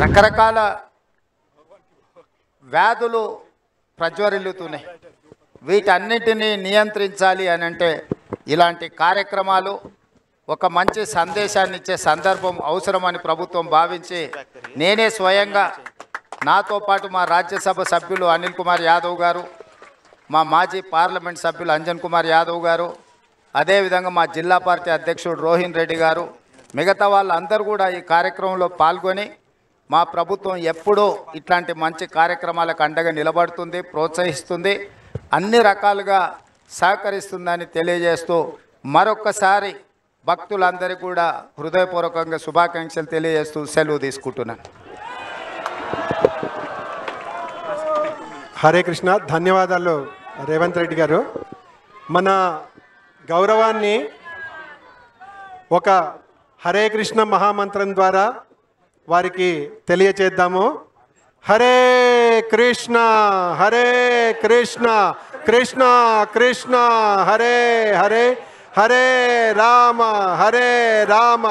రకరకాల వ్యాధులు ప్రజ్వరిల్లుతున్నాయి. వీటన్నిటినీ నియంత్రించాలి అని అంటే ఇలాంటి కార్యక్రమాలు ఒక మంచి సందేశాన్ని ఇచ్చే సందర్భం అవసరమని ప్రభుత్వం భావించి నేనే స్వయంగా నాతో పాటు మా రాజ్యసభ సభ్యులు అనిల్ కుమార్ యాదవ్ గారు, మా మాజీ పార్లమెంట్ సభ్యులు అంజన్ కుమార్ యాదవ్ గారు, అదేవిధంగా మా జిల్లా పార్టీ అధ్యక్షుడు రోహిన్ రెడ్డి గారు, మిగతా వాళ్ళందరూ కూడా ఈ కార్యక్రమంలో పాల్గొని మా ప్రభుత్వం ఎప్పుడూ ఇట్లాంటి మంచి కార్యక్రమాలకు అండగా నిలబడుతుంది, ప్రోత్సహిస్తుంది, అన్ని రకాలుగా సహకరిస్తుందని తెలియజేస్తూ మరొక్కసారి భక్తులందరికీ కూడా హృదయపూర్వకంగా శుభాకాంక్షలు తెలియజేస్తూ సెలవు తీసుకుంటున్నాను. హరే కృష్ణ. ధన్యవాదాలు రేవంత్ రెడ్డి గారు. మన గౌరవాన్ని ఒక హరే కృష్ణ మహామంత్రం ద్వారా వారికి తెలియచేద్దాము. హరే కృష్ణ హరే కృష్ణ కృష్ణ కృష్ణ హరే హరే, హరే రామ రామ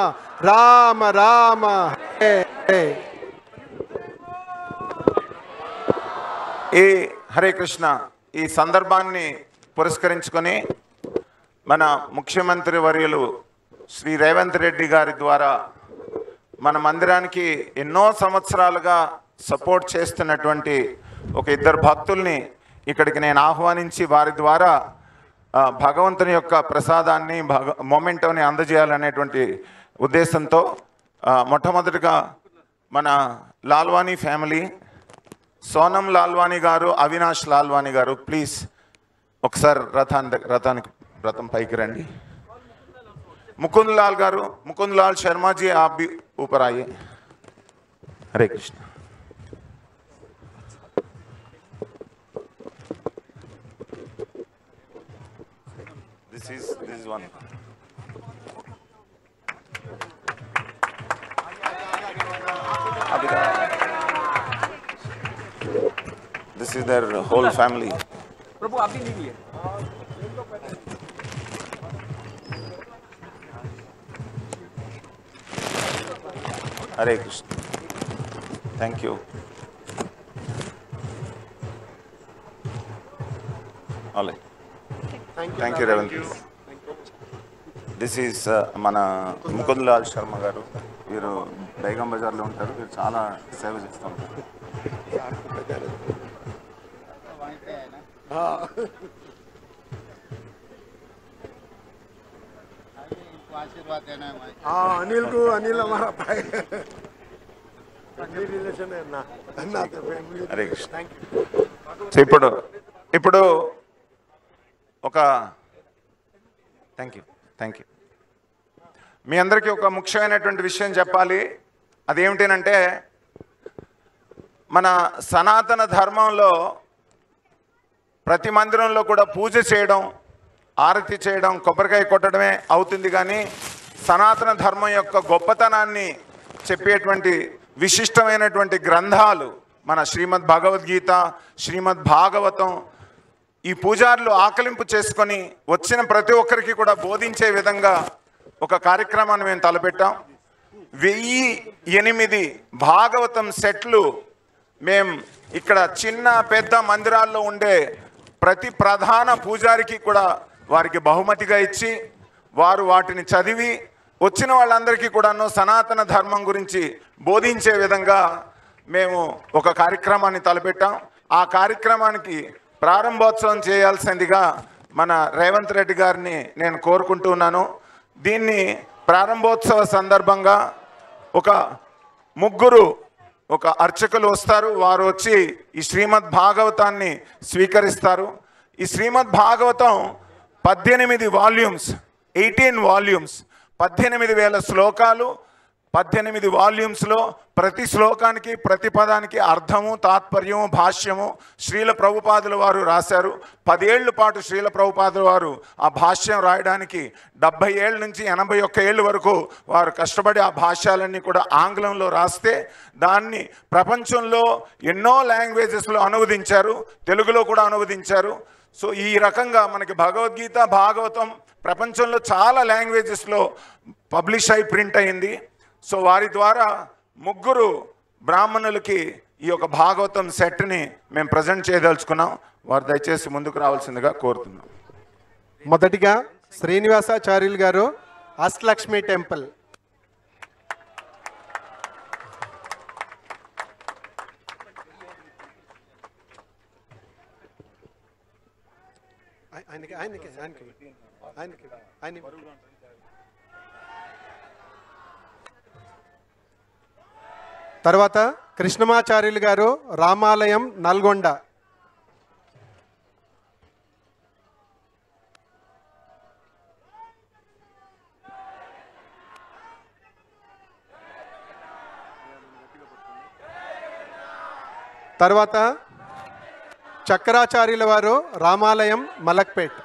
రామ హరే హరే. ఈ హరే కృష్ణ ఈ సందర్భాన్ని పురస్కరించుకొని మన ముఖ్యమంత్రి వర్యులు శ్రీ రేవంత్ రెడ్డి గారి ద్వారా మన మందిరానికి ఎన్నో సంవత్సరాలుగా సపోర్ట్ చేస్తున్నటువంటి ఒక ఇద్దరు భక్తుల్ని ఇక్కడికి నేను ఆహ్వానించి వారి ద్వారా భగవంతుని యొక్క ప్రసాదాన్ని మొమెంటోని అందజేయాలనేటువంటి ఉద్దేశంతో మొట్టమొదటిగా మన లాల్వానీ ఫ్యామిలీ, సోనం లాల్వానీ గారు, అవినాష్ లాల్వానీ గారు, ప్లీజ్ ఒకసారి రథం పైకి రండి. मुकुंद लाल गारू, मुकुंद लाल शर्मा जी आप भी ऊपर आइए. हरे Krishna. This is one. This is their whole family. प्रभु आप भी लीजिए. Hare Krishna. Thank you. Thank you Revanth. This is మన ముకుంద్ లాల్ శర్మ గారు. వీరు బేగం బజార్లో ఉంటారు. వీరు చాలా సేవ చేస్తూ ఉంటారు. आशीर्वाद देना है भाई. अनिल को, अनिल हमारा भाई, फैमिली रिलेशन है ना, अन्ना तो family. Hare Krishna. Thank you. ఇప్పుడు ఒక థ్యాంక్ యూ మీ అందరికీ ఒక ముఖ్యమైనటువంటి విషయం చెప్పాలి. అదేమిటంటే మన సనాతన ధర్మంలో ప్రతి మందిరంలో కూడా పూజ చేయడం, ఆరతి చేయడం, కొబ్బరికాయ కొట్టడమే అవుతుంది. కానీ సనాతన ధర్మం యొక్క గొప్పతనాన్ని చెప్పేటువంటి విశిష్టమైనటువంటి గ్రంథాలు మన శ్రీమద్ భగవద్గీత, శ్రీమద్ భాగవతం ఈ పూజారులు ఆకలింపు చేసుకొని వచ్చిన ప్రతి ఒక్కరికి కూడా బోధించే విధంగా ఒక కార్యక్రమాన్ని మేము తలపెట్టాం. 1008 భాగవతం సెట్లు మేము ఇక్కడ చిన్న పెద్ద మందిరాల్లో ఉండే ప్రతి ప్రధాన పూజారికి కూడా వారికి బహుమతిగా ఇచ్చి వారు వాటిని చదివి వచ్చిన వాళ్ళందరికీ కూడాను సనాతన ధర్మం గురించి బోధించే విధంగా మేము ఒక కార్యక్రమాన్ని తలపెట్టాం. ఆ కార్యక్రమానికి ప్రారంభోత్సవం చేయాల్సిందిగా మన రేవంత్ రెడ్డి గారిని నేను కోరుకుంటున్నాను. దీన్ని ప్రారంభోత్సవ సందర్భంగా ఒక ముగ్గురు అర్చకులు వస్తారు. వారు వచ్చి ఈ శ్రీమద్ భాగవతాన్ని స్వీకరిస్తారు. ఈ శ్రీమద్ భాగవతం 18 వాల్యూమ్స్, 18 వాల్యూమ్స్, 18,000 శ్లోకాలు, 18 వాల్యూమ్స్లో ప్రతి శ్లోకానికి ప్రతి పదానికి అర్థము, తాత్పర్యము, భాష్యము శ్రీల ప్రభుపాదుల వారు రాశారు. 10 ఏళ్ల పాటు శ్రీల ప్రభుపాదుల వారు ఆ భాష్యం రాయడానికి 70 ఏళ్ళ నుంచి 81 ఏళ్ళ వరకు వారు కష్టపడి ఆ భాష్యాలన్నీ కూడా ఆంగ్లంలో రాస్తే దాన్ని ప్రపంచంలో ఎన్నో లాంగ్వేజెస్లో అనువదించారు, తెలుగులో కూడా అనువదించారు. సో ఈ రకంగా మనకి భగవద్గీత, భాగవతం ప్రపంచంలో చాలా లాంగ్వేజెస్లో పబ్లిష్ అయి ప్రింట్ అయింది. సో వారి ద్వారా ముగ్గురు బ్రాహ్మణులకి ఈ యొక్క భాగవతం సెట్ని మేము ప్రజెంట్ చేయదలుచుకున్నాం. వారు దయచేసి ముందుకు రావాల్సిందిగా కోరుతున్నాం. మొదటిగా శ్రీనివాసాచార్యులు గారు అష్టలక్ష్మి టెంపుల్. తర్వాత కృష్ణమాచార్యులు గారు రామాలయం నల్గొండ. తర్వాత చక్రాచార్యుల వారు రామాలయం మలక్పేట్.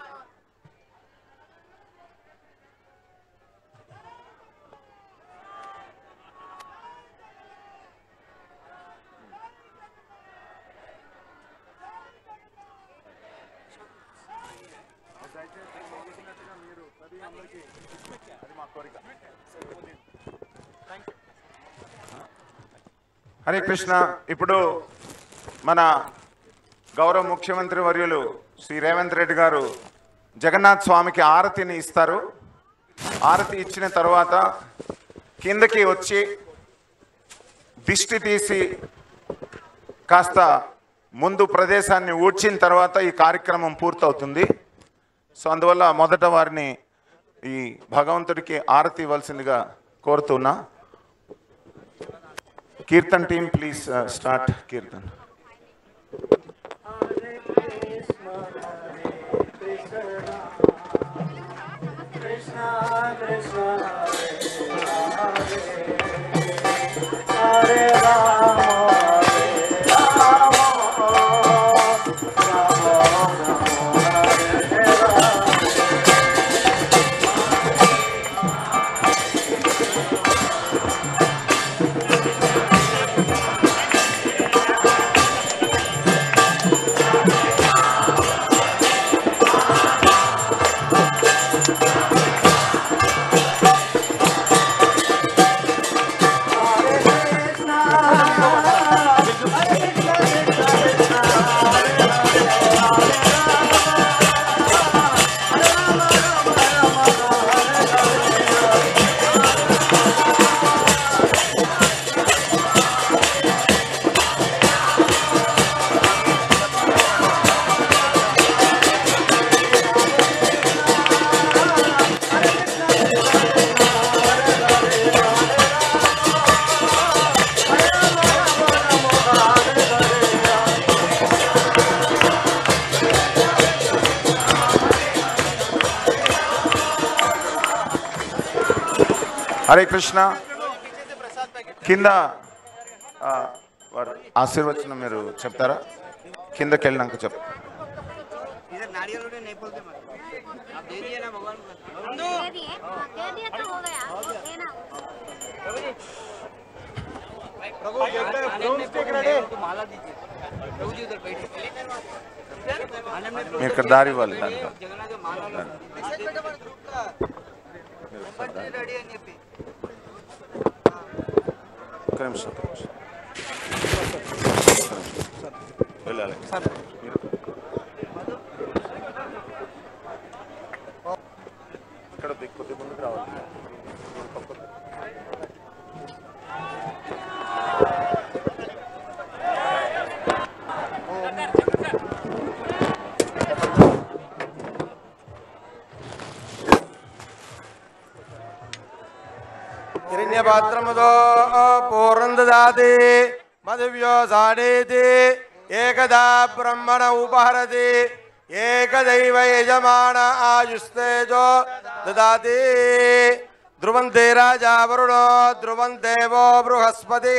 హరే కృష్ణ. ఇప్పుడు మన గౌరవ ముఖ్యమంత్రి వర్యులు శ్రీ రేవంత్ రెడ్డి గారు జగన్నాథ్ స్వామికి ఆరతిని ఇస్తారు. ఆరతి ఇచ్చిన తర్వాత కిందకి వచ్చి దిష్టి తీసి కాస్త ముందు ప్రదేశాన్ని ఊడ్చిన తర్వాత ఈ కార్యక్రమం పూర్తవుతుంది. సో అందువల్ల మొదట వారిని ఈ భగవంతుడికి ఆరతి ఇవ్వాల్సిందిగా కోరుతున్నా. Kirtan team please start kirtan. Hare Krishna. కింద ఆశీర్వచనం మీరు చెప్తారా? కిందకి వెళ్ళినాక చెప్తా. మీరు ఇక్కడ దారి ఇవ్వాలి. వెళ్ళాలి. ఇక్కడ కొద్ది ముందుకు రావాలి. హిరణ్యపాత్రముతో పూర్ణం దదాతి మధువ్యో సాడేతి ఏకదా బ్రహ్మణ ఉపహరతి ఏకదైవ యజమాన ఆయుస్తేజో దదాతి. ధ్రువంతే రాజా వరుణో ధ్రువం దేవో బృహస్పతి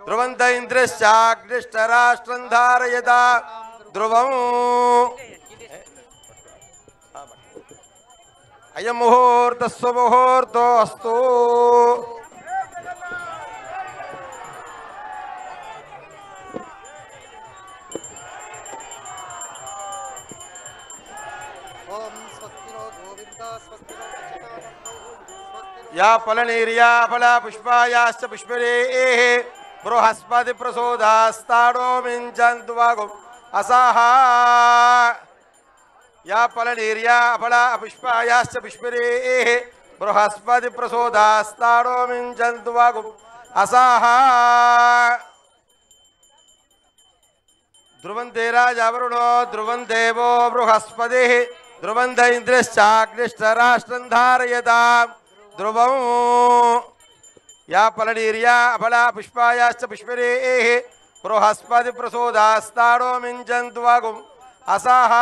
ధ్రువంత ఇంద్రశ్చాగ్నిష్టరాష్ట్రం ధారయత ధ్రువం. అయం ముహూర్త సుముహూర్తో అస్తు. యా ఫలనీర్యా ఫల పుష్పాయాశ్చ పుష్పరేః బృహస్పతి ప్రసోదాస్తాడో మించంతు వాగు అసాహ యా ఫలనీర్యా అఫలా పుష్పాయాశ్చ పుష్పిరే బృహస్పతి ప్రసోదాస్తాడో మించంతు వాగు అసాహ ధ్రువంతే రాజావరుణో ధ్రువం దేవో బృహస్పతి ధ్రువంత ఇంద్రశ్చాగ్నిష్టరాష్ట్రం ధారయతాం ధ్రువం యా ఫలనీర్యా అఫలా పుష్పాయాశ్చ పుష్పిరే బృహస్పతి ప్రసోదాస్తాడో మించంతు వాగు అసాహ